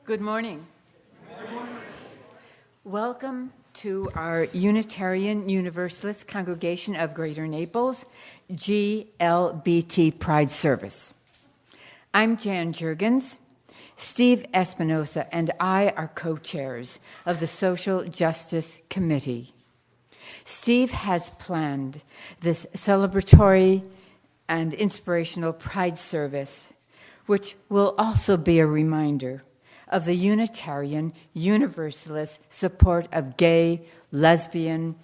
Good morning. Welcome to our Unitarian Universalist Congregation of Greater Naples, GLBT Pride Service. I'm Jan Juergens. Steve Espinosa and I are co-chairs of the Social Justice Committee. Steve has planned this celebratory and inspirational Pride service, which will also be a reminder of the Unitarian Universalist support of gay, lesbian,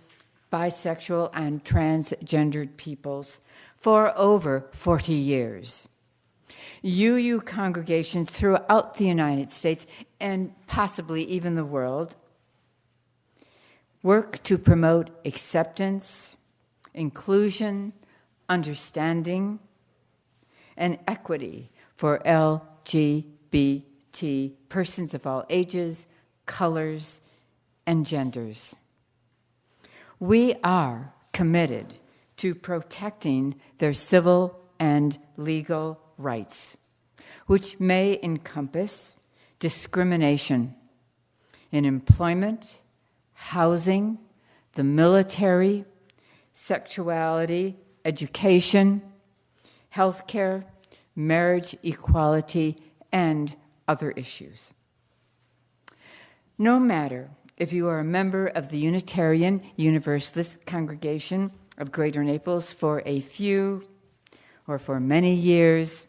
bisexual, and transgendered peoples for over 40 years. UU congregations throughout the United States and possibly even the world work to promote acceptance, inclusion, understanding, and equity for LGBT persons of all ages, colors, and genders. We are committed to protecting their civil and legal rights, which may encompass discrimination in employment, housing, the military, sexuality, education, healthcare, marriage equality, and other issues. No matter if you are a member of the Unitarian Universalist Congregation of Greater Naples for a few or for many years,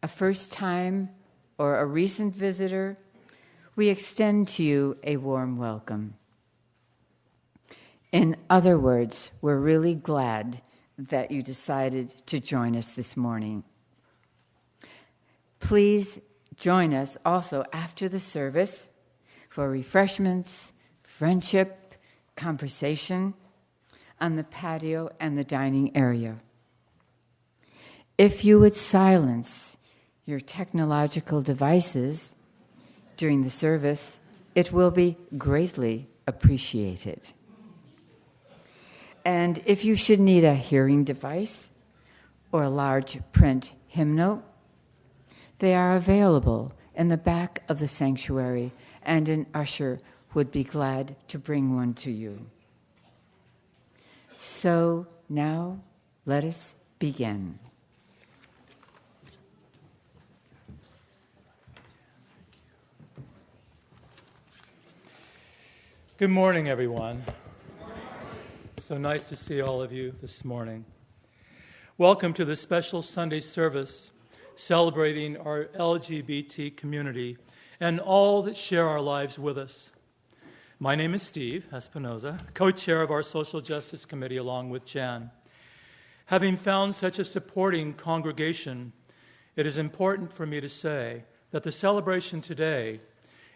a first time or a recent visitor, we extend to you a warm welcome. In other words, we're really glad that you decided to join us this morning. Please join us also after the service for refreshments, friendship, conversation on the patio and the dining area. If you would silence your technological devices during the service, it will be greatly appreciated. And if you should need a hearing device or a large print hymnal, they are available in the back of the sanctuary, and an usher would be glad to bring one to you. So now, let us begin. Good morning, everyone. So nice to see all of you this morning. Welcome to this special Sunday service celebrating our LGBT community and all that share our lives with us. My name is Steve Espinosa, co-chair of our Social Justice Committee along with Jan. Having found such a supporting congregation, it is important for me to say that the celebration today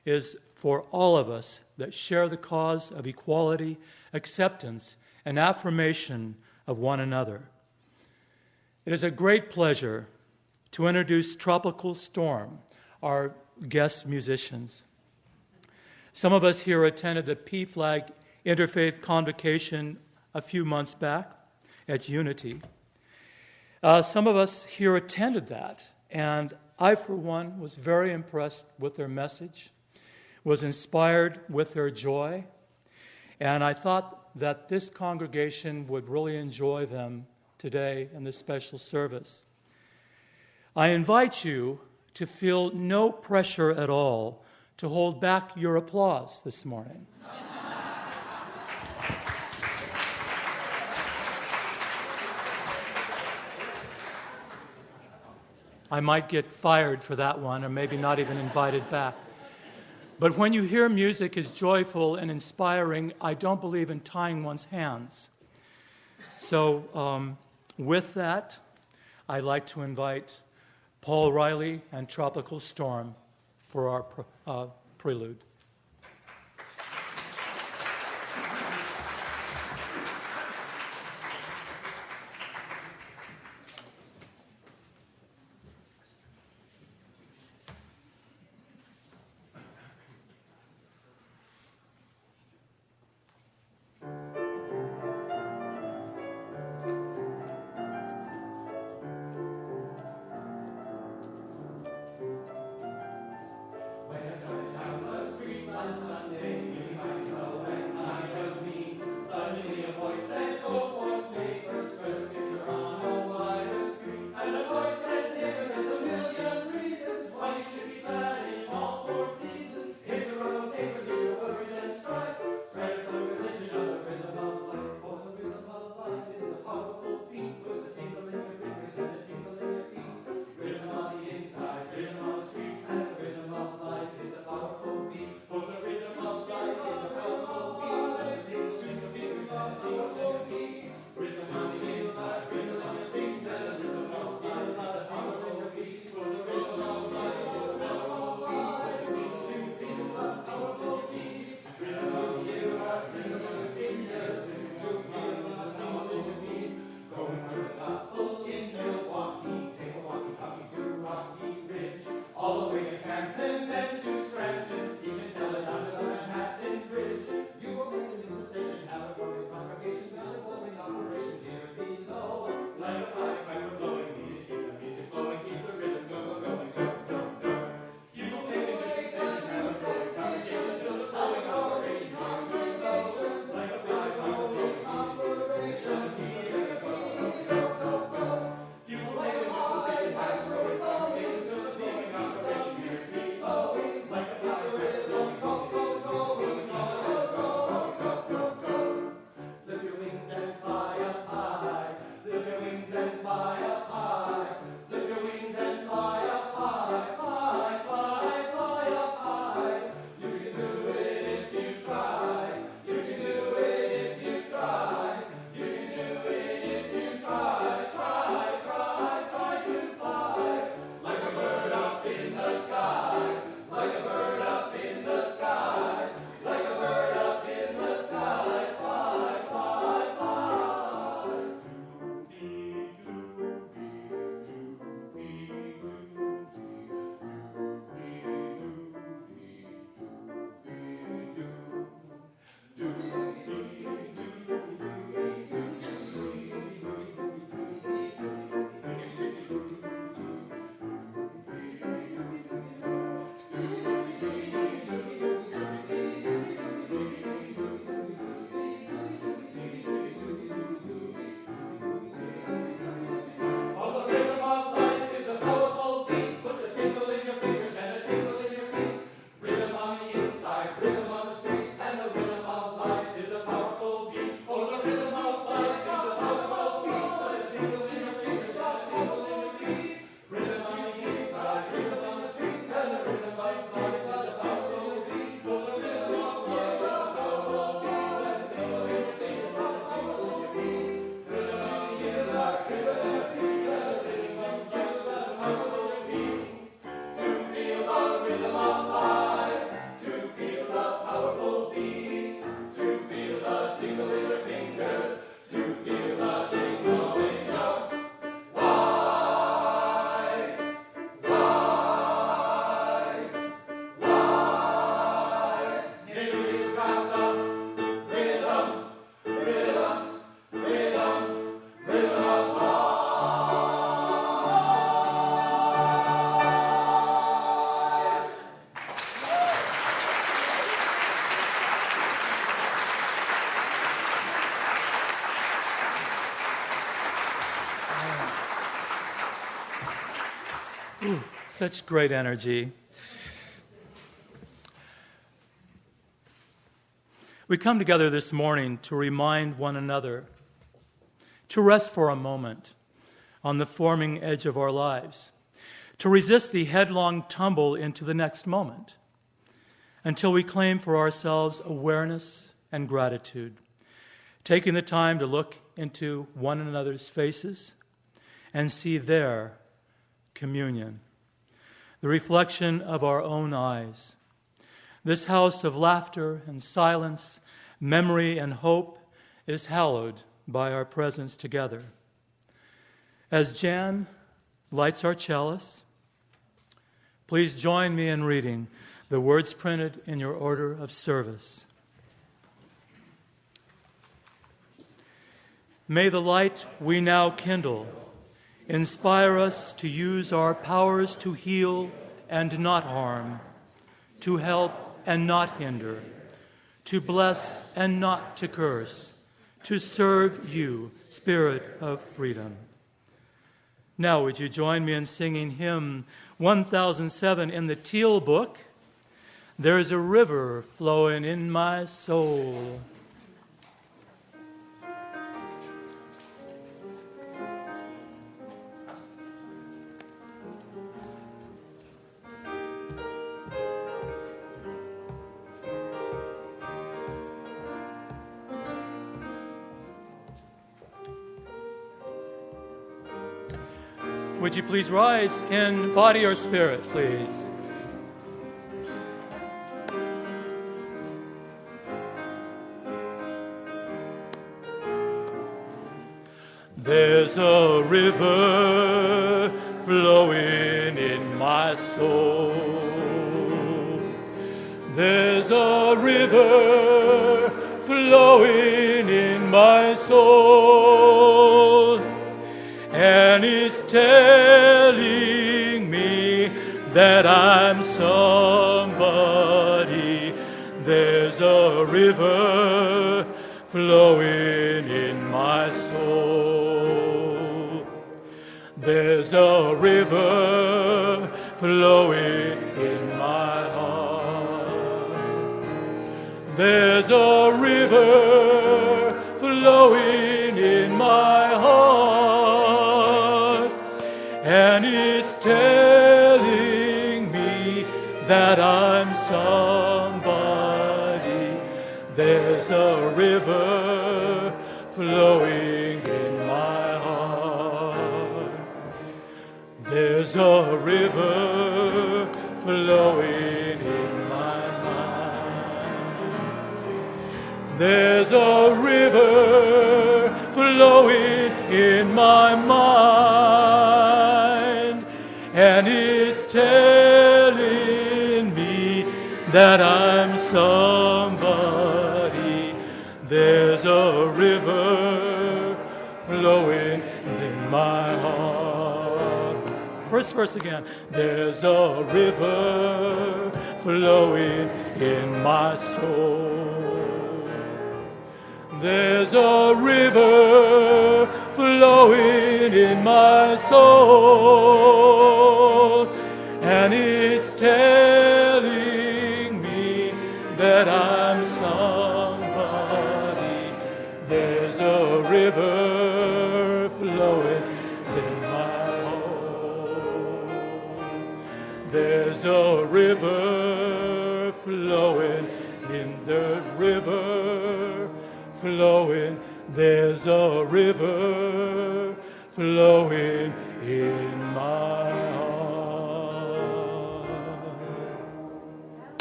is for all of us that share the cause of equality, acceptance, and affirmation of one another. It is a great pleasure to introduce Tropical Storm, our guest musicians. Some of us here attended the PFLAG Interfaith Convocation a few months back at Unity. Some of us here attended that, and I, for one, was very impressed with their message, was inspired with their joy, and I thought that this congregation would really enjoy them today in this special service. I invite you to feel no pressure at all to hold back your applause this morning. I might get fired for that one, or maybe not even invited back. But when you hear music is joyful and inspiring, I don't believe in tying one's hands. So with that, I'd like to invite Paul Riley and Tropical Storm for our prelude. When Such great energy. We come together this morning to remind one another to rest for a moment on the forming edge of our lives, to resist the headlong tumble into the next moment until we claim for ourselves awareness and gratitude, taking the time to look into one another's faces and see their communion, the reflection of our own eyes. This house of laughter and silence, memory and hope is hallowed by our presence together. As Jan lights our chalice, please join me in reading the words printed in your order of service. May the light we now kindle inspire us to use our powers to heal and not harm, to help and not hinder, to bless and not to curse, to serve you, Spirit of freedom. Now would you join me in singing hymn 1007 in the Teal Book, There's a River Flowing in My Soul. Would you please rise in body or spirit, please? There's a river flowing in my soul. There's a river flowing in my soul. And it's telling me that I'm somebody. There's a river flowing in my soul. There's a river flowing in my heart. There's a river flowing in my heart. And it's telling me that I'm somebody. There's a river flowing in my heart. There's a river flowing in my mind. There's a river flowing in my mind. And it's telling me that I'm somebody. There's a river flowing in my heart. First verse again. There's a river flowing in my soul. There's a river flowing in my soul. And it's telling me that I'm somebody. There's a river flowing in my home. There's a river flowing in the river flowing. There's a river flowing in my heart.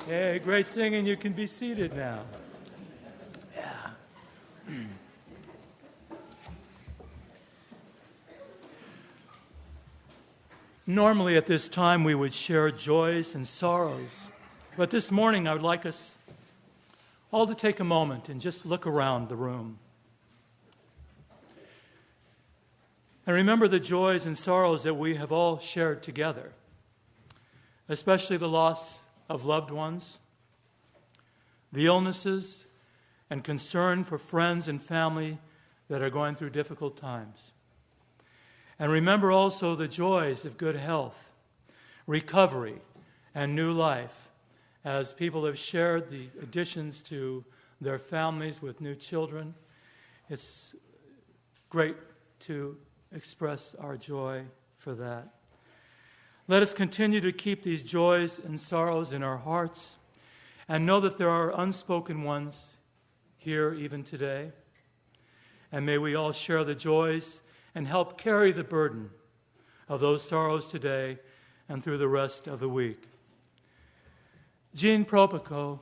Hey, great singing. You can be seated now. Yeah. Normally at this time we would share joys and sorrows, but this morning I would like us all to take a moment and just look around the room. And remember the joys and sorrows that we have all shared together, especially the loss of loved ones, the illnesses and concern for friends and family that are going through difficult times. And remember also the joys of good health, recovery, and new life as people have shared the additions to their families with new children. It's great to express our joy for that. Let us continue to keep these joys and sorrows in our hearts and know that there are unspoken ones here even today. And may we all share the joys and help carry the burden of those sorrows today and through the rest of the week. Jean Propico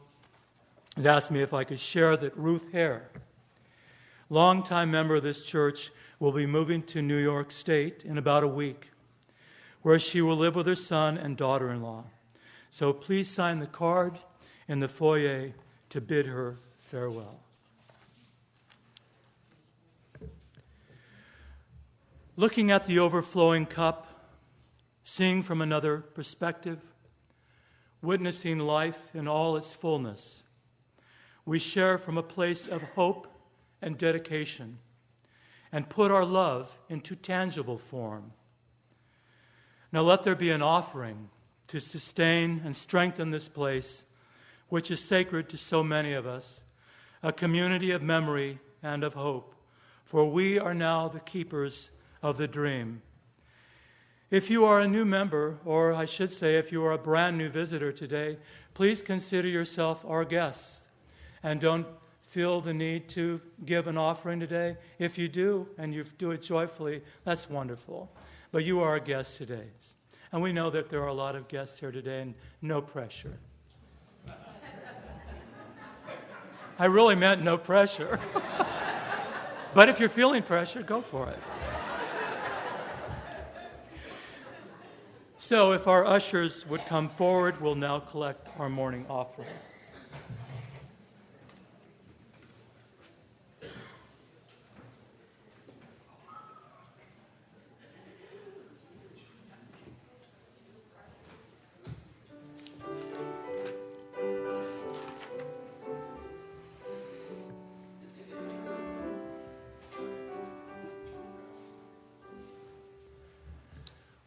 had asked me if I could share that Ruth Hare, longtime member of this church, will be moving to New York State in about a week, where she will live with her son and daughter-in-law. So please sign the card in the foyer to bid her farewell. Looking at the overflowing cup, seeing from another perspective, witnessing life in all its fullness, we share from a place of hope and dedication and put our love into tangible form. Now let there be an offering to sustain and strengthen this place, which is sacred to so many of us, a community of memory and of hope, for we are now the keepers of the dream. If you are a new member, or I should say if you are a brand new visitor today, please consider yourself our guests and don't feel the need to give an offering today. If you do, and you do it joyfully, that's wonderful. But you are a guest today. And we know that there are a lot of guests here today, and no pressure. I really meant no pressure. But if you're feeling pressure, go for it. So if our ushers would come forward, we'll now collect our morning offering.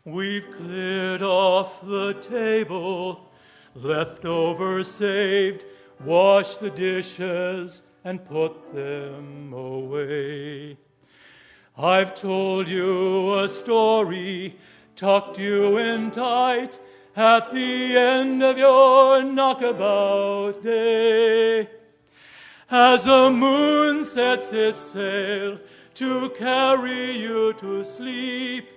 We've cleared off the table, leftovers saved, washed the dishes and put them away. I've told you a story, tucked you in tight at the end of your knockabout day. As the moon sets its sail to carry you to sleep,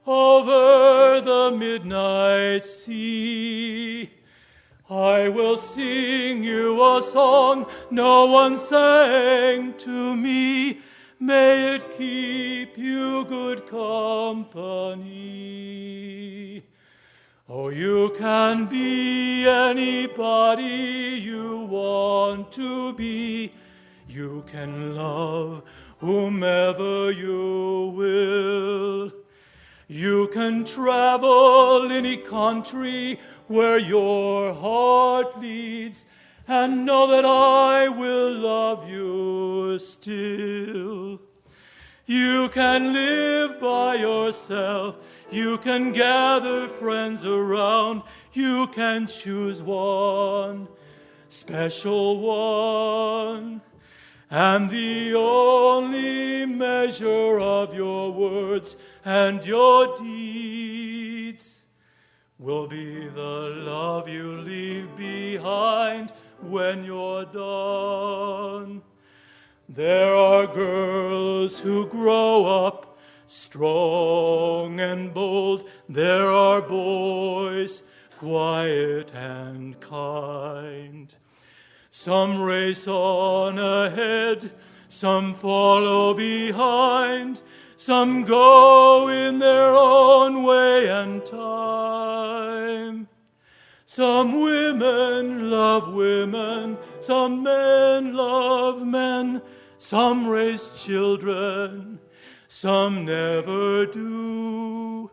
over the midnight sea, I will sing you a song no one sang to me. May it keep you good company. Oh, you can be anybody you want to be. You can love whomever you will. You can travel any country where your heart leads and know that I will love you still. You can live by yourself. You can gather friends around. You can choose one, special one. And the only measure of your words and your deeds will be the love you leave behind when you're done. There are girls who grow up strong and bold. There are boys quiet and kind. Some race on ahead, some follow behind. Some go in their own way and time. Some women love women, some men love men, some raise children, some never do.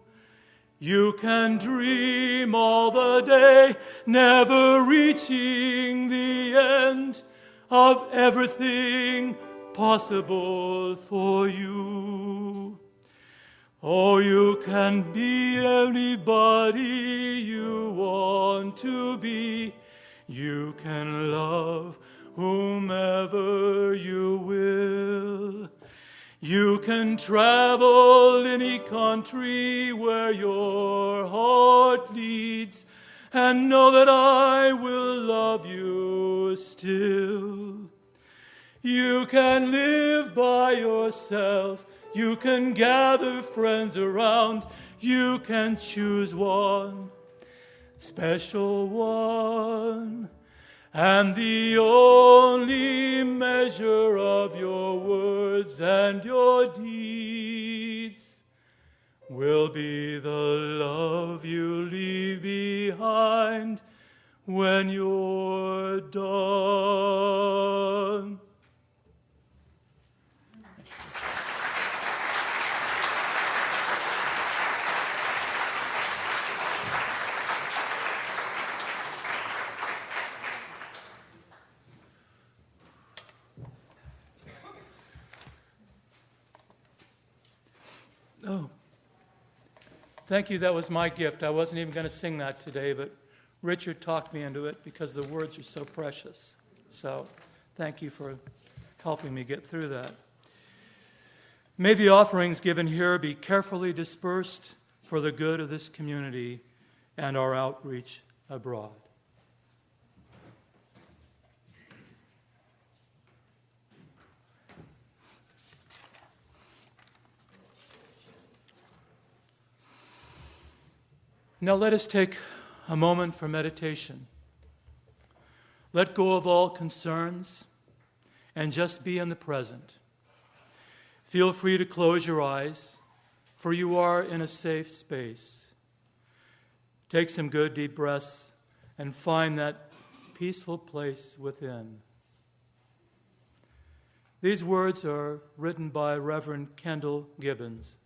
You can dream all the day, never reaching the end of everything possible for you. Oh, you can be anybody you want to be. You can love whomever you will. You can travel any country where your heart leads, and know that I will love you still. You can live by yourself. You can gather friends around. You can choose one, special one. And the only measure of your words and your deeds will be the love you leave behind when you're done. Oh, thank you. That was my gift. I wasn't even going to sing that today, but Richard talked me into it because the words are so precious. So thank you for helping me get through that. May the offerings given here be carefully dispersed for the good of this community and our outreach abroad. Now let us take a moment for meditation. Let go of all concerns and just be in the present. Feel free to close your eyes, for you are in a safe space. Take some good deep breaths and find that peaceful place within. These words are written by Reverend Kendall Gibbons.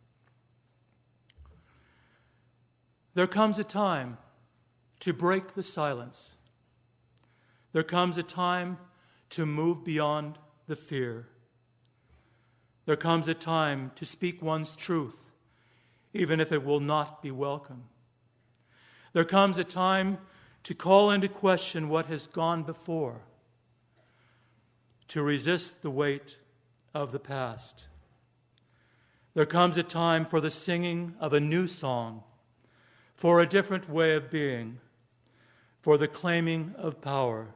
There comes a time to break the silence. There comes a time to move beyond the fear. There comes a time to speak one's truth, even if it will not be welcome. There comes a time to call into question what has gone before, to resist the weight of the past. There comes a time for the singing of a new song, for a different way of being, for the claiming of power.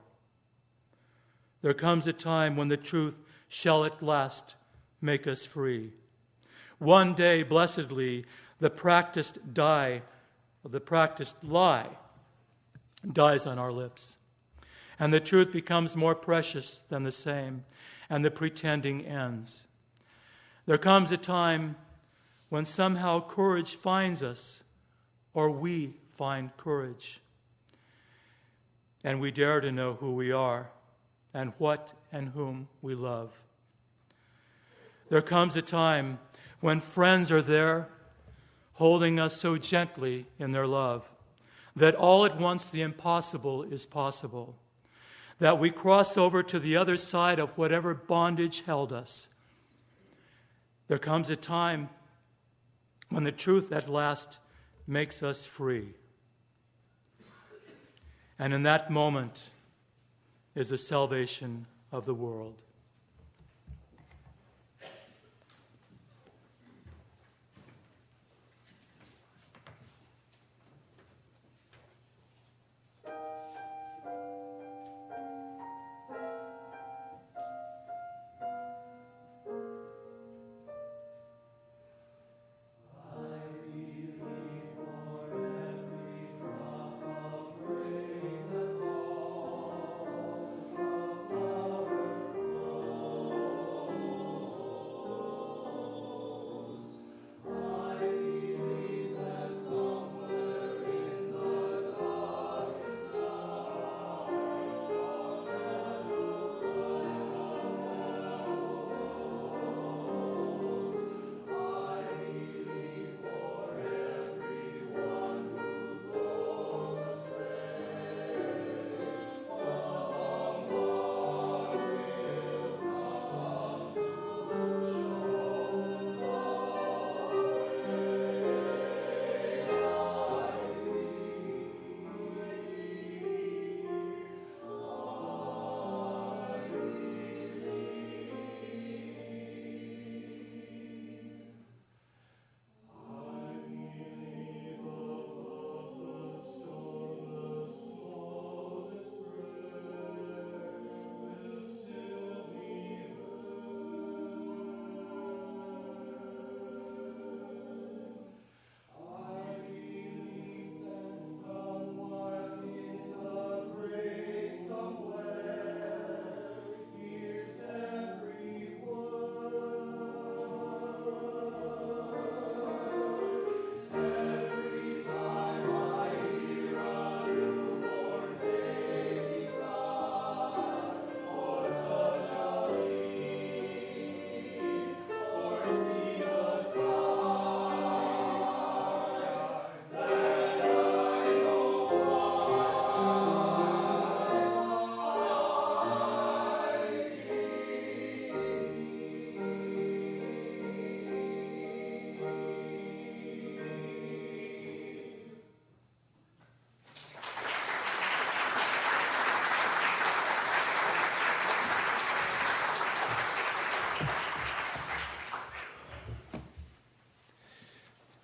There comes a time when the truth shall at last make us free. One day, blessedly, the practiced lie dies on our lips, and the truth becomes more precious than the same, and the pretending ends. There comes a time when somehow courage finds us, or we find courage, and we dare to know who we are and what and whom we love. There comes a time when friends are there holding us so gently in their love that all at once the impossible is possible, that we cross over to the other side of whatever bondage held us. There comes a time when the truth at last makes us free. And in that moment is the salvation of the world.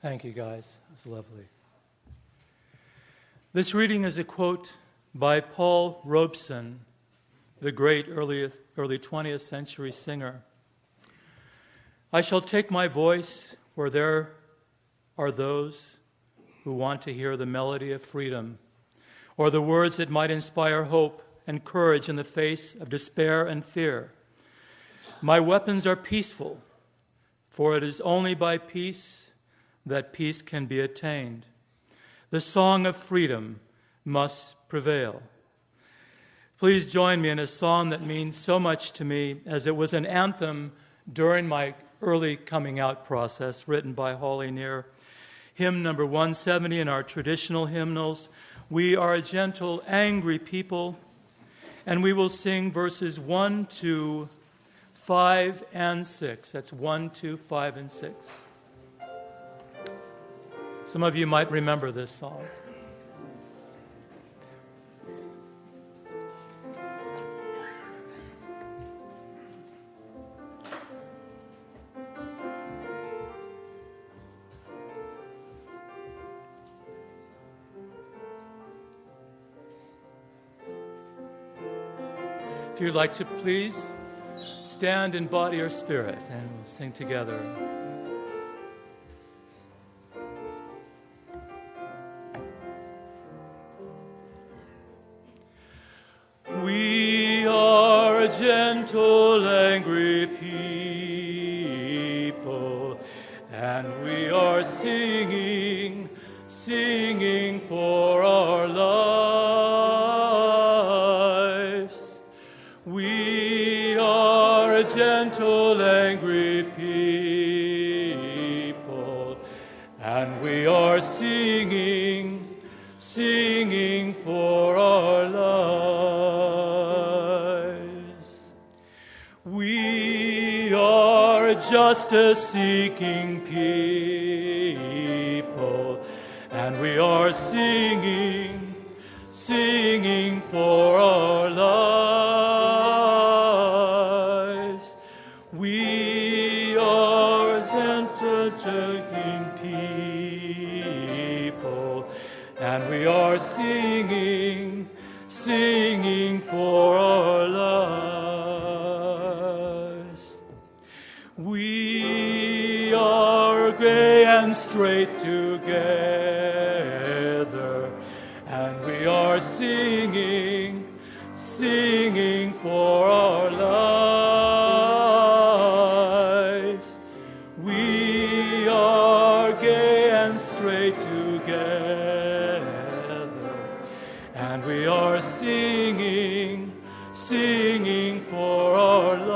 Thank you, guys. That's lovely. This reading is a quote by Paul Robeson, the great early 20th century singer. I shall take my voice where there are those who want to hear the melody of freedom, or the words that might inspire hope and courage in the face of despair and fear. My weapons are peaceful, for it is only by peace that peace can be attained. The song of freedom must prevail. Please join me in a song that means so much to me, as it was an anthem during my early coming out process, written by Holly Near. Hymn number 170 in our traditional hymnals. We are a gentle, angry people, and we will sing verses 1, 2, 5, and 6. That's 1, 2, 5, and 6. Some of you might remember this song. If you'd like to please stand in body or spirit, and we'll sing together. We are a gentle, angry people, and we are singing for our lives. We are a gentle, angry people, and we are singing for our lives. We are a justice-seeking people, and we are singing for our lives. We are a gentle-seeking people, and we are singing for our lives. We are gay and straight together, and we are singing for our lives. We are gay and straight together, and we are singing for our lives.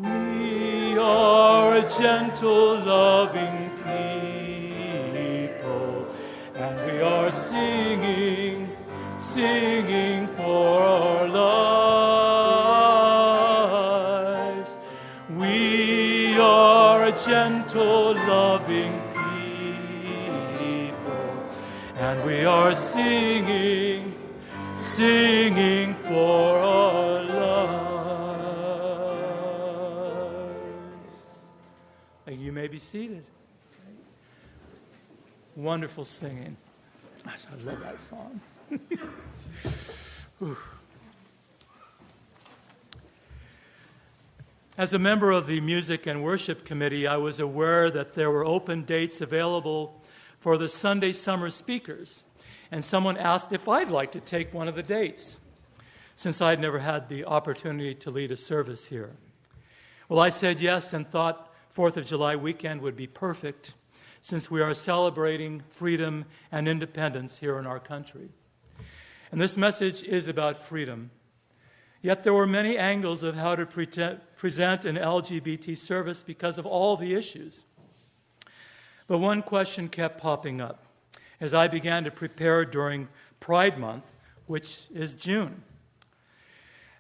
We are a gentle, loving people, and we are singing for our lives. We are a gentle, loving people, and we are singing for our lives. You may be seated. Wonderful singing. Gosh, I love that song. As a member of the Music and Worship Committee, I was aware that there were open dates available for the Sunday summer speakers, and someone asked if I'd like to take one of the dates, since I'd never had the opportunity to lead a service here. Well, I said yes and thought 4th of July weekend would be perfect, since we are celebrating freedom and independence here in our country. And this message is about freedom. Yet there were many angles of how to present an LGBT service because of all the issues. But one question kept popping up as I began to prepare during Pride Month, which is June.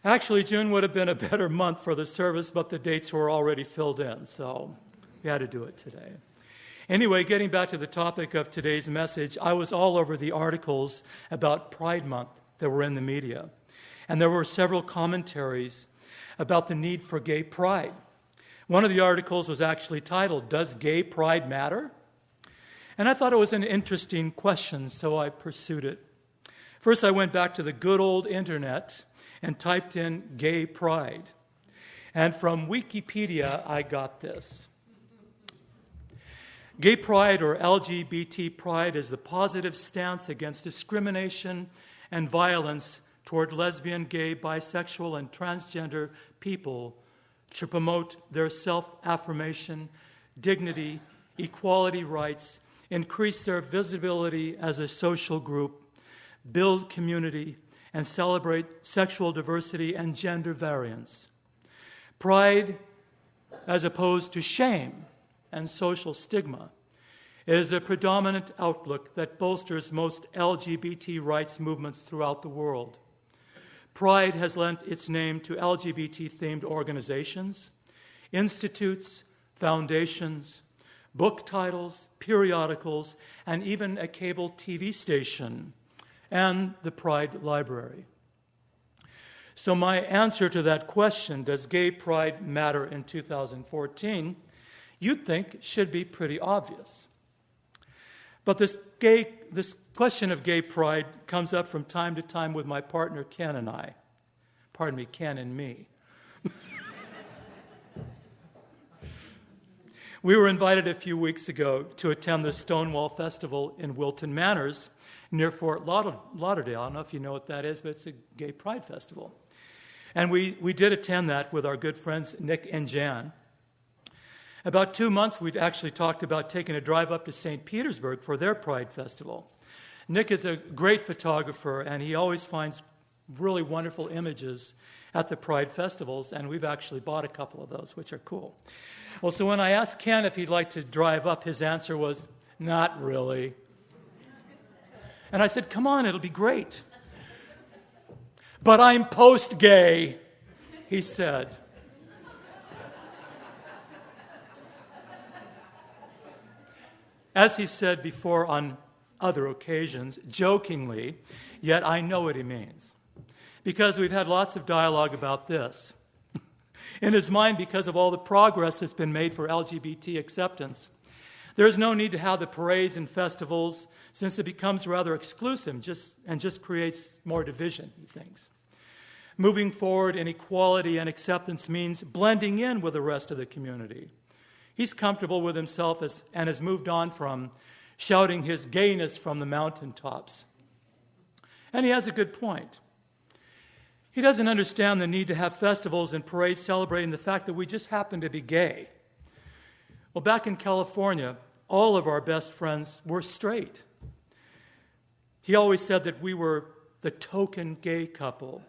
Actually, June would have been a better month for the service, but the dates were already filled in, so we had to do it today. Anyway, getting back to the topic of today's message, I was all over the articles about Pride Month that were in the media. And there were several commentaries about the need for gay pride. One of the articles was actually titled, "Does Gay Pride Matter?" And I thought it was an interesting question, so I pursued it. First, I went back to the good old internet and typed in gay pride. And from Wikipedia, I got this. Gay pride, or LGBT pride, is the positive stance against discrimination and violence toward lesbian, gay, bisexual, and transgender people to promote their self-affirmation, dignity, equality rights, increase their visibility as a social group, build community, and celebrate sexual diversity and gender variance. Pride, as opposed to shame and social stigma, is the predominant outlook that bolsters most LGBT rights movements throughout the world. Pride has lent its name to LGBT-themed organizations, institutes, foundations, book titles, periodicals, and even a cable TV station, and the Pride Library. So my answer to that question, does gay pride matter in 2014, you'd think should be pretty obvious. But this question of gay pride comes up from time to time with my partner Ken and I. Pardon me, Ken and me. We were invited a few weeks ago to attend the Stonewall Festival in Wilton Manors near Fort Lauderdale. I don't know if you know what that is, but it's a gay pride festival. And we did attend that with our good friends Nick and Jan. About 2 months, we'd actually talked about taking a drive up to St. Petersburg for their Pride Festival. Nick is a great photographer, and he always finds really wonderful images at the Pride Festivals, and we've actually bought a couple of those, which are cool. Well, so when I asked Ken if he'd like to drive up, his answer was, "Not really." And I said, "Come on, it'll be great." "But I'm post-gay," he said. As he said before on other occasions, jokingly, yet I know what he means, because we've had lots of dialogue about this. In his mind, because of all the progress that's been made for LGBT acceptance, there's no need to have the parades and festivals, since it becomes rather exclusive and just creates more division in things. Moving forward in equality and acceptance means blending in with the rest of the community. He's comfortable with himself and has moved on from shouting his gayness from the mountaintops. And he has a good point. He doesn't understand the need to have festivals and parades celebrating the fact that we just happen to be gay. Well, back in California, all of our best friends were straight. He always said that we were the token gay couple,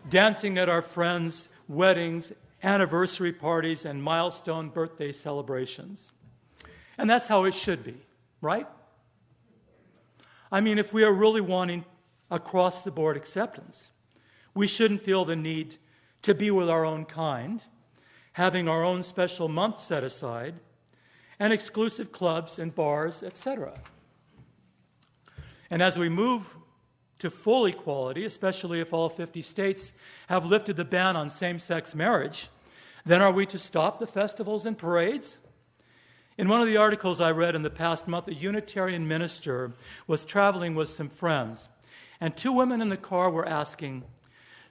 dancing at our friends' weddings, anniversary parties, and milestone birthday celebrations. And that's how it should be, right? I mean, if we are really wanting across-the-board acceptance, we shouldn't feel the need to be with our own kind, having our own special month set aside, and exclusive clubs and bars, etc. And as we move to full equality, especially if all 50 states have lifted the ban on same-sex marriage, then are we to stop the festivals and parades? In one of the articles I read in the past month, a Unitarian minister was traveling with some friends, and 2 women in the car were asking,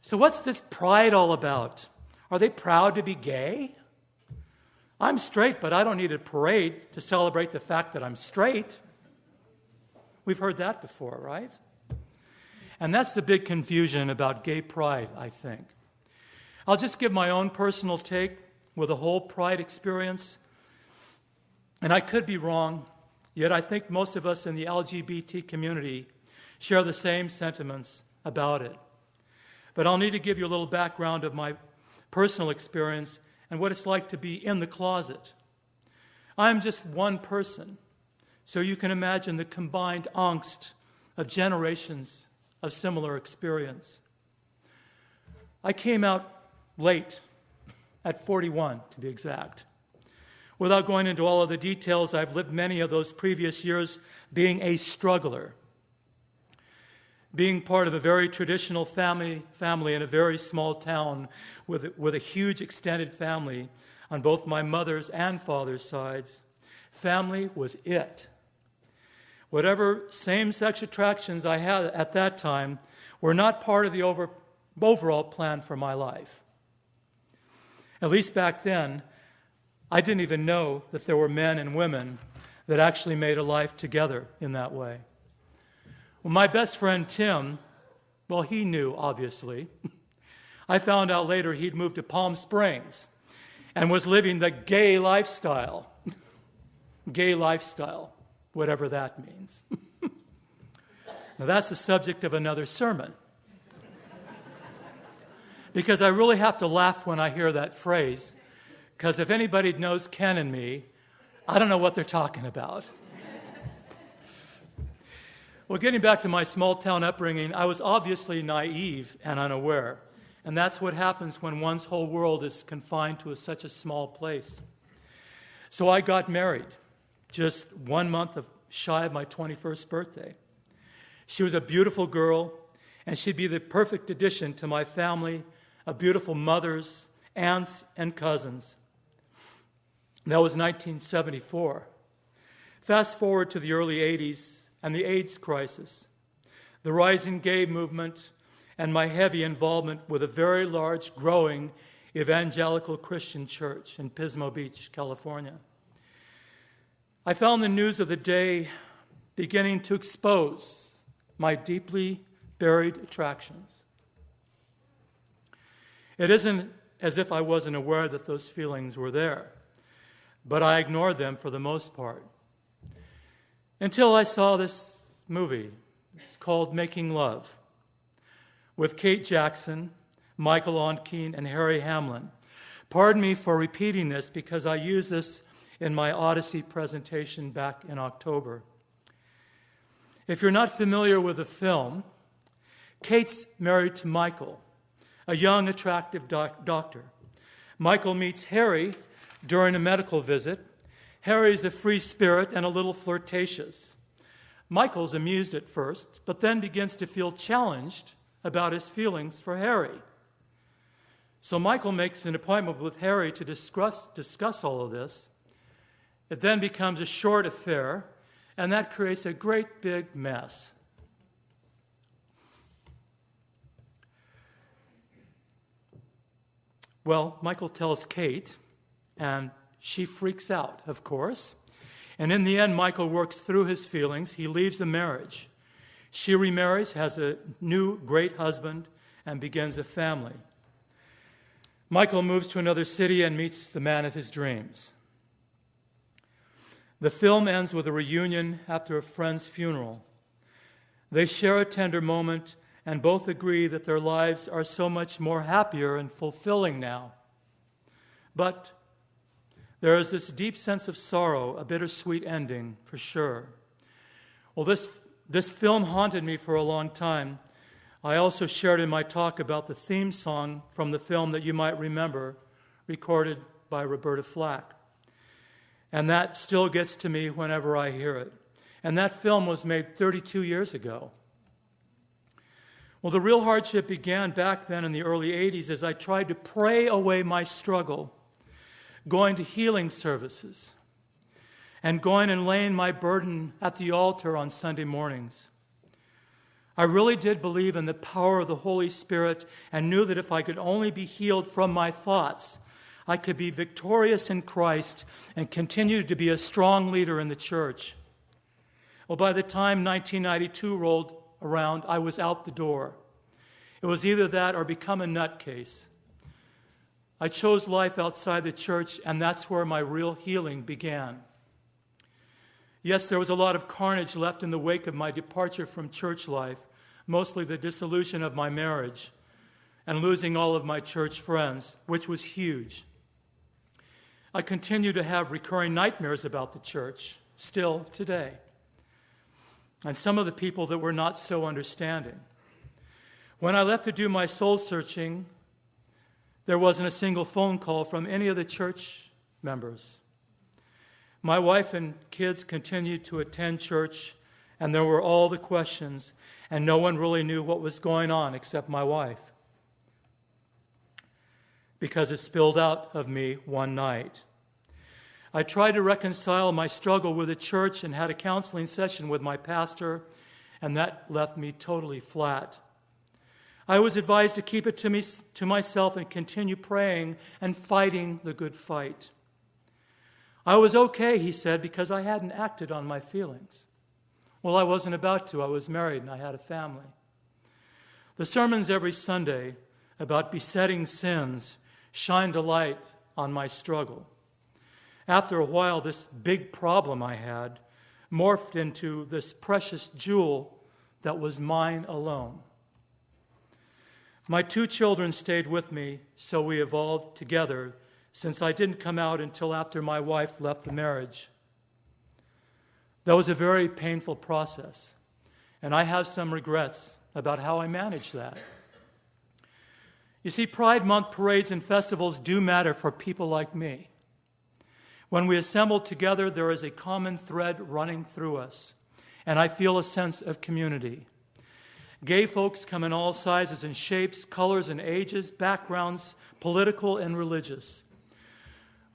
"So what's this pride all about? Are they proud to be gay? I'm straight, but I don't need a parade to celebrate the fact that I'm straight." We've heard that before, right? And that's the big confusion about gay pride, I think. I'll just give my own personal take with the whole pride experience. And I could be wrong, yet I think most of us in the LGBT community share the same sentiments about it. But I'll need to give you a little background of my personal experience and what it's like to be in the closet. I'm just one person, so you can imagine the combined angst of generations of similar experience. I came out late, at 41 to be exact. Without going into all of the details, I've lived many of those previous years being a struggler. being part of a very traditional family in a very small town with a huge extended family on both my mother's and father's sides, family was it. Whatever same-sex attractions I had at that time were not part of the overall plan for my life. At least back then, I didn't even know that there were men and women that actually made a life together in that way. Well, my best friend Tim, well, he knew, obviously. I found out later he'd moved to Palm Springs and was living the gay lifestyle. Gay lifestyle, whatever that means. Now, that's the subject of another sermon. Because I really have to laugh when I hear that phrase, because if anybody knows Ken and me, I don't know what they're talking about. Well, getting back to my small-town upbringing, I was obviously naive and unaware, and that's what happens when one's whole world is confined to such a small place. So I got married just 1 month shy of my 21st birthday. She was a beautiful girl, and she'd be the perfect addition to my family of beautiful mothers, aunts, and cousins. That was 1974. Fast forward to the early 80s and the AIDS crisis, the rising gay movement, and my heavy involvement with a very large, growing evangelical Christian church in Pismo Beach, California. I found the news of the day beginning to expose my deeply buried attractions. It isn't as if I wasn't aware that those feelings were there, but I ignored them for the most part. Until I saw this movie. It's called Making Love, with Kate Jackson, Michael Onkeen, and Harry Hamlin. Pardon me for repeating this because I used this in my Odyssey presentation back in October. If you're not familiar with the film, Kate's married to Michael, a young, attractive doctor. Michael meets Harry during a medical visit. Harry's a free spirit and a little flirtatious. Michael's amused at first, but then begins to feel challenged about his feelings for Harry. So Michael makes an appointment with Harry to discuss all of this. It then becomes a short affair, and that creates a great big mess. Well, Michael tells Kate, and she freaks out, of course. And in the end, Michael works through his feelings. He leaves the marriage. She remarries, has a new great husband, and begins a family. Michael moves to another city and meets the man of his dreams. The film ends with a reunion after a friend's funeral. They share a tender moment and both agree that their lives are so much more happier and fulfilling now. But there is this deep sense of sorrow, a bittersweet ending, for sure. Well, this film haunted me for a long time. I also shared in my talk about the theme song from the film that you might remember, recorded by Roberta Flack. And that still gets to me whenever I hear it. And that film was made 32 years ago. Well, the real hardship began back then in the early 80s as I tried to pray away my struggle, going to healing services, and going and laying my burden at the altar on Sunday mornings. I really did believe in the power of the Holy Spirit and knew that if I could only be healed from my thoughts, I could be victorious in Christ and continue to be a strong leader in the church. Well, by the time 1992 rolled around, I was out the door. It was either that or become a nutcase. I chose life outside the church, and that's where my real healing began. Yes, there was a lot of carnage left in the wake of my departure from church life, mostly the dissolution of my marriage and losing all of my church friends, which was huge. I continue to have recurring nightmares about the church, still today, and some of the people that were not so understanding. When I left to do my soul searching, there wasn't a single phone call from any of the church members. My wife and kids continued to attend church and there were all the questions, and no one really knew what was going on except my wife, because it spilled out of me one night. I tried to reconcile my struggle with the church and had a counseling session with my pastor, and that left me totally flat. I was advised to keep it to myself and continue praying and fighting the good fight. I was okay, he said, because I hadn't acted on my feelings. Well, I wasn't about to. I was married and I had a family. The sermons every Sunday about besetting sins shined a light on my struggle. After a while, this big problem I had morphed into this precious jewel that was mine alone. My 2 children stayed with me, so we evolved together, since I didn't come out until after my wife left the marriage. That was a very painful process, and I have some regrets about how I managed that. You see, Pride Month parades and festivals do matter for people like me. When we assemble together, there is a common thread running through us, and I feel a sense of community. Gay folks come in all sizes and shapes, colors and ages, backgrounds, political and religious.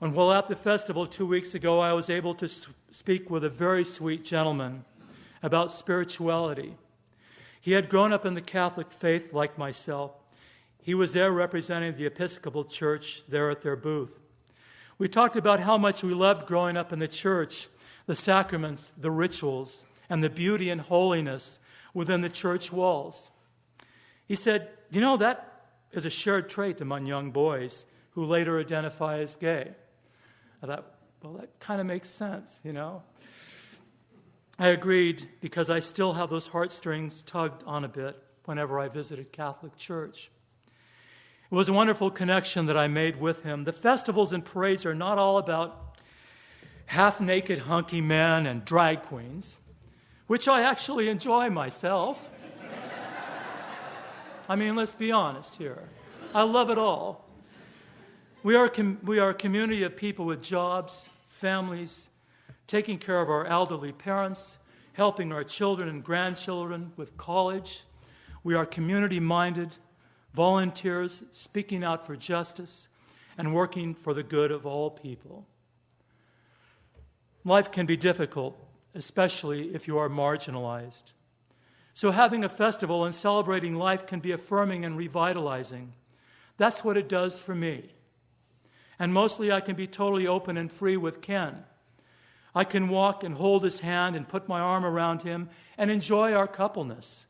And while at the festival 2 weeks ago, I was able to speak with a very sweet gentleman about spirituality. He had grown up in the Catholic faith like myself. He was there representing the Episcopal Church there at their booth. We talked about how much we loved growing up in the church, the sacraments, the rituals, and the beauty and holiness within the church walls. He said, that is a shared trait among young boys who later identify as gay. I thought, well, that kind of makes sense, I agreed because I still have those heartstrings tugged on a bit whenever I visited Catholic church. It was a wonderful connection that I made with him. The festivals and parades are not all about half-naked hunky men and drag queens, which I actually enjoy myself. I mean, let's be honest here. I love it all. We are a community of people with jobs, families, taking care of our elderly parents, helping our children and grandchildren with college. We are community-minded, volunteers speaking out for justice and working for the good of all people. Life can be difficult, especially if you are marginalized. So having a festival and celebrating life can be affirming and revitalizing. That's what it does for me. And mostly I can be totally open and free with Ken. I can walk and hold his hand and put my arm around him and enjoy our coupleness,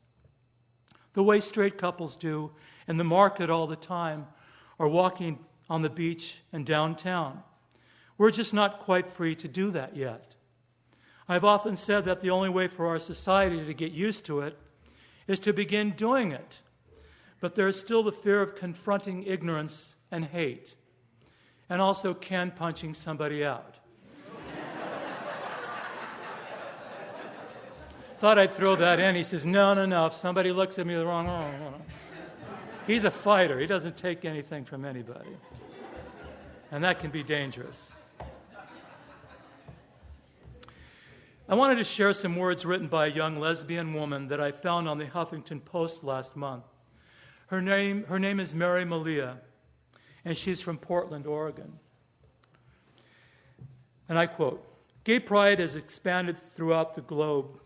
the way straight couples do in the market all the time or walking on the beach and downtown. We're just not quite free to do that yet. I've often said that the only way for our society to get used to it is to begin doing it. But there's still the fear of confronting ignorance and hate, and also Ken punching somebody out. Thought I'd throw that in. He says, no, if somebody looks at me the wrong way. He's a fighter. He doesn't take anything from anybody. And that can be dangerous. I wanted to share some words written by a young lesbian woman that I found on the Huffington Post last month. Her name is Mary Malia, and she's from Portland, Oregon. And I quote, "Gay pride has expanded throughout the globe.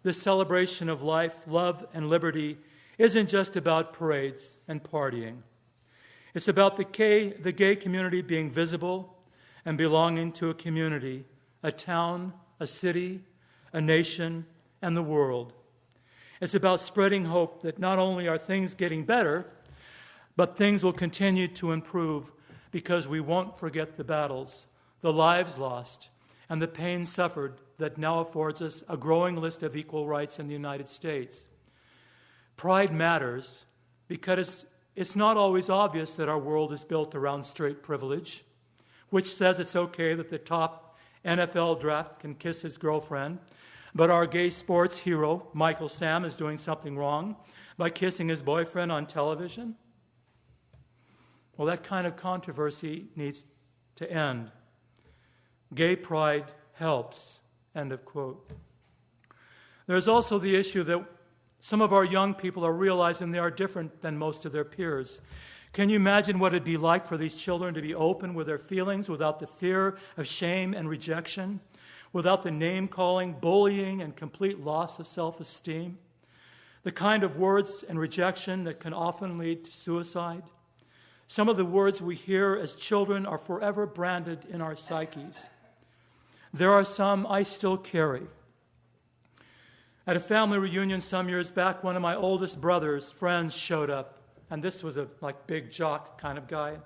This celebration of life, love, and liberty isn't just about parades and partying. It's about the gay community being visible and belonging to a community, a town, a city, a nation, and the world. It's about spreading hope that not only are things getting better, but things will continue to improve because we won't forget the battles, the lives lost, and the pain suffered that now affords us a growing list of equal rights in the United States. Pride matters because it's not always obvious that our world is built around straight privilege, which says it's okay that the top NFL draft can kiss his girlfriend, but our gay sports hero, Michael Sam, is doing something wrong by kissing his boyfriend on television. Well, that kind of controversy needs to end. Gay pride helps." End of quote. There's also the issue that some of our young people are realizing they are different than most of their peers. Can you imagine what it'd be like for these children to be open with their feelings without the fear of shame and rejection, without the name-calling, bullying, and complete loss of self-esteem? The kind of words and rejection that can often lead to suicide. Some of the words we hear as children are forever branded in our psyches. There are some I still carry. At a family reunion some years back, one of my oldest brother's friends showed up, and this was a big jock kind of guy.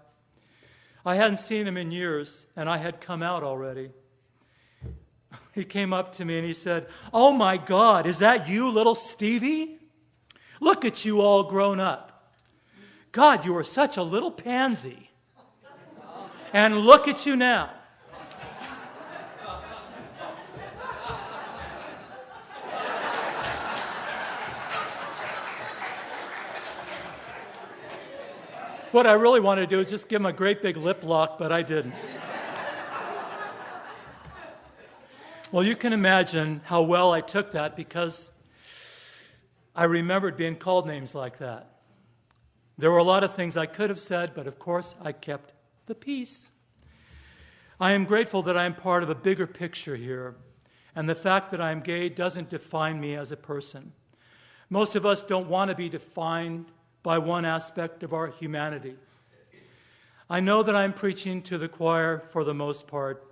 I hadn't seen him in years, and I had come out already. He came up to me and he said, "Oh my God, is that you, little Stevie? Look at you all grown up. God, you were such a little pansy. And look at you now." What I really wanted to do is just give him a great big lip lock, but I didn't. Well, you can imagine how well I took that, because I remembered being called names like that. There were a lot of things I could have said, but of course I kept the peace. I am grateful that I am part of a bigger picture here, and the fact that I am gay doesn't define me as a person. Most of us don't want to be defined by one aspect of our humanity. I know that I'm preaching to the choir for the most part,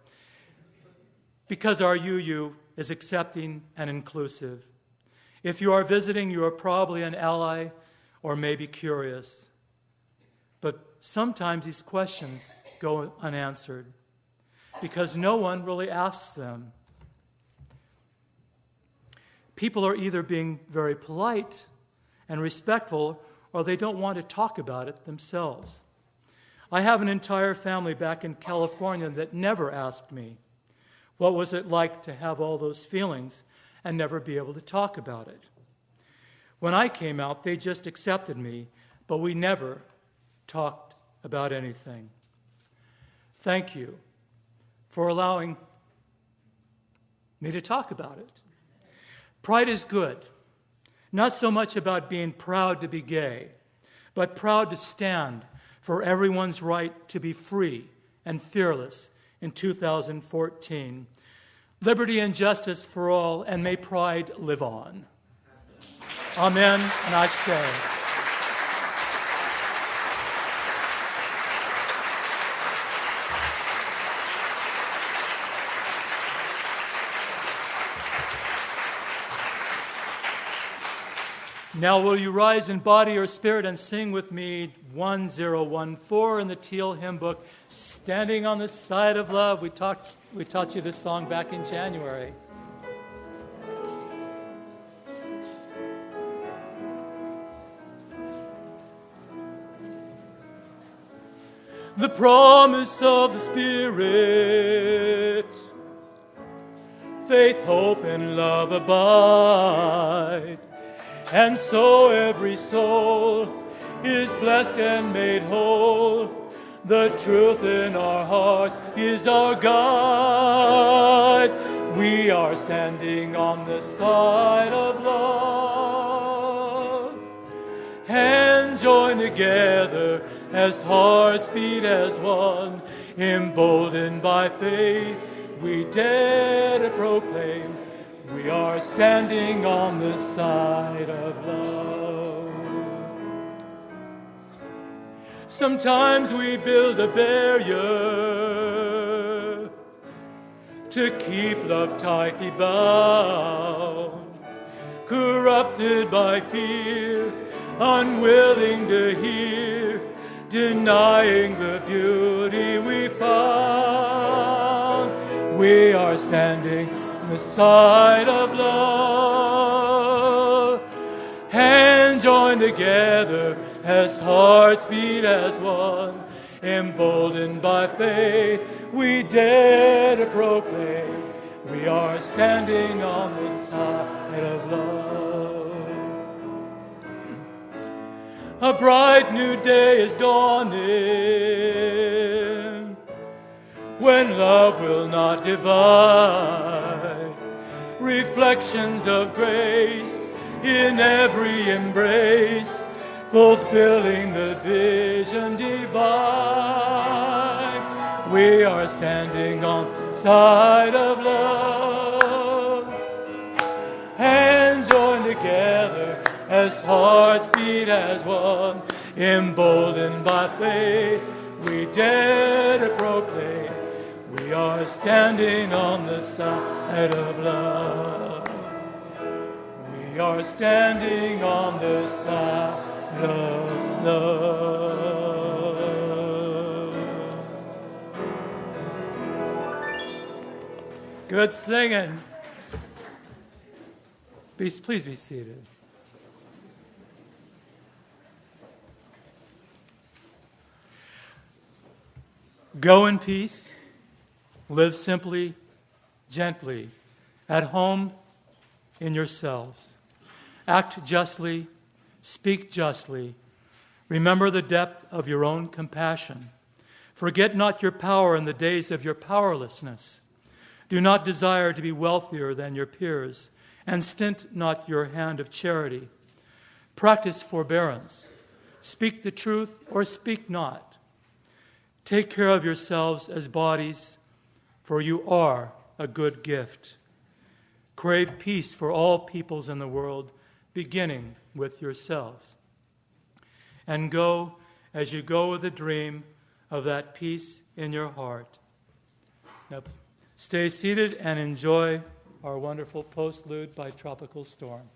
because our UU is accepting and inclusive. If you are visiting, you are probably an ally or maybe curious. But sometimes these questions go unanswered because no one really asks them. People are either being very polite and respectful, or they don't want to talk about it themselves. I have an entire family back in California that never asked me, what was it like to have all those feelings and never be able to talk about it? When I came out, they just accepted me, but we never talked about anything. Thank you for allowing me to talk about it. Pride is good. Not so much about being proud to be gay, but proud to stand for everyone's right to be free and fearless in 2014. Liberty and justice for all, and may pride live on. Amen and Ashe. Now will you rise in body or spirit and sing with me 1014 in the Teal hymn book, Standing on the Side of Love. We taught you this song back in January. The promise of the Spirit, faith, hope, and love abide. And so every soul is blessed and made whole. The truth in our hearts is our guide. We are standing on the side of love. Hands joined together as hearts beat as one. Emboldened by faith, we dare to proclaim, we are standing on the side of love. Sometimes we build a barrier to keep love tightly bound, corrupted by fear, unwilling to hear, denying the beauty we found. We are standing on the side of love, hands joined together as hearts beat as one. Emboldened by faith, we dare to proclaim, we are standing on the side of love. A bright new day is dawning, when love will not divide. reflections of grace in every embrace, fulfilling the vision divine. We are standing on the side of love, hands joined together as hearts beat as one, emboldened by faith, we dare to proclaim, we are standing on the side of love. We are standing on the side of love. Good singing. Please be seated. Go in peace, live simply, gently, at home in yourselves. Act justly, speak justly. Remember the depth of your own compassion. Forget not your power in the days of your powerlessness. Do not desire to be wealthier than your peers, and stint not your hand of charity. Practice forbearance. Speak the truth or speak not. Take care of yourselves as bodies, for you are a good gift. Crave peace for all peoples in the world, beginning with yourselves. And go as you go with a dream of that peace in your heart. Now, stay seated and enjoy our wonderful postlude by Tropical Storm.